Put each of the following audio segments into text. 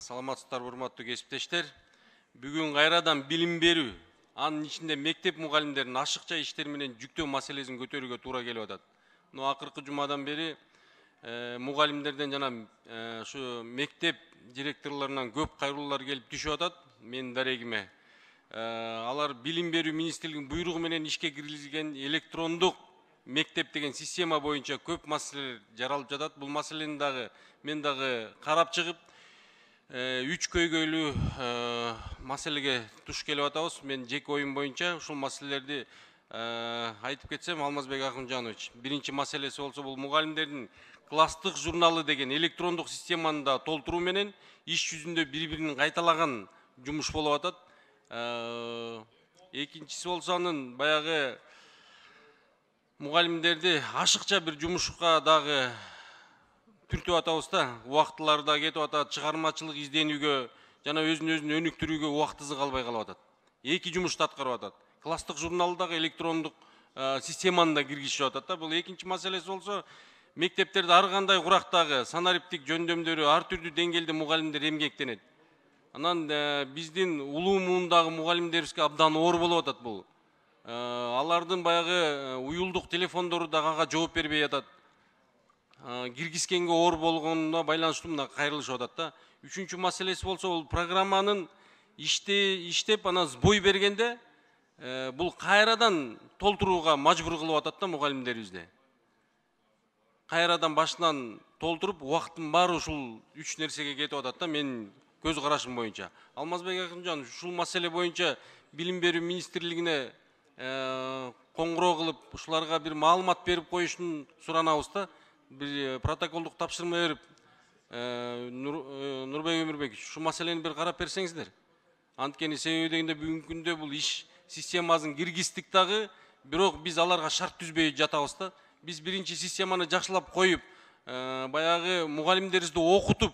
Саламатсыздар, урматтуу кесиптештер. Бүгүн кайрадан билим берүү, анын ичинде мектеп мугалимдеринин ашыкча иштер менен жүктөө маселесин көтөрүүгө туура келип атат. Акыркы жумадан бери мугалимдерден жана ушу мектеп директорлорунан көп кайрылуулар келип түшүп атат. Менин дарегиме алар билим берүү министрлигинин буйругу менен ишке киргизилген электрондук мектеп деген система боюнча көп маселелер жаралып жатат. Бул маселени мен дагы карап чыгып, 3 көйгөйлүү маселеге туш келип атабыз. Мен жеке оюм боюнча ушул маселелерди айтып кетсем, Алмазбек Акымжанович, биринчи маселеси болсо бул мугалимдердин класстык журналы деген электрондук системаны да толтуруу менен иш жүзүндө бири-бирин кайталаган жумуш болуп атат. Экинчиси болсо анын баягы мугалимдерди ашыкча бир жумушка дагы түртүп атабыз да, убактылары да кетип атат, чыгармачылык изденүүгө жана өзүн өнүктүрүүгө убактысы калбай калып атат. Эки жумушту аткарып атат. Класстык журнал дагы электрондук системаны да киргизишип атат да. Бул экинчи маселеси болсо, мектептерде ар кандай курактагы санариптик жөндөмдөрү ар түрдүү деңгээлде мугалимдер эмгектенет. Анан биздин улуу муундагы мугалимдерибизге абдан оор болуп атат бул. Алардын баягы уюлдук телефондору дагы ага жооп бербей атат. Киргизгенге оор болгонуна байланыштуу мына кайрылышып атат да. Үчүнчү маселеси болсо, бул программанын иштеп анан сбой бергенде бул кайрадан толтурууга мажбур кылып атат да мугалимдерибизди. Кайрадан башынан толтуруп, убакыттын баары ушул 3 нерсеге кетип атат да, менин көз карашым боюнча. Алмазбек Акымжанович, ушул маселе боюнча билим берүү министрлигине коңгуроо кылып, ушуларга бир маалымат берип коюшун суранабыз да. Bir protokolluk tapşırma verip Nurbek Ömürbek şu masaleni bir karap bersеңиздер. Анткени себеби дегенде бүгүнкү күндө бул иш системасын киргиздик дагы, бирок биз аларга шарт түзбөй жатабыз да. Биз биринчи системаны жакшылап коюп, баягы мугалимдерибизди окутуп,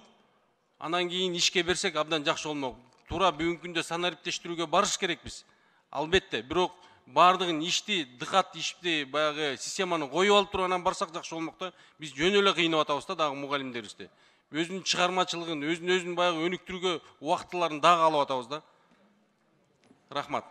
анан кийин ишке берсек абдан жакшы болмок. Туура бүгүнкү күндө санариптештирүүгө барыш керекпиз. Албетте, бирок бардығын ишти, дыкат ишти, баягы системаны коюп алып туруп анан барсак жакшы болмок да. Биз жөн эле кыйнап атабыз да дагы мугалимдерибизди. Өзүнүн чыгармачылыгын, өзүн баягы өнүктүрүүгө убактыларын дагы алып атабыз да. Рахмат.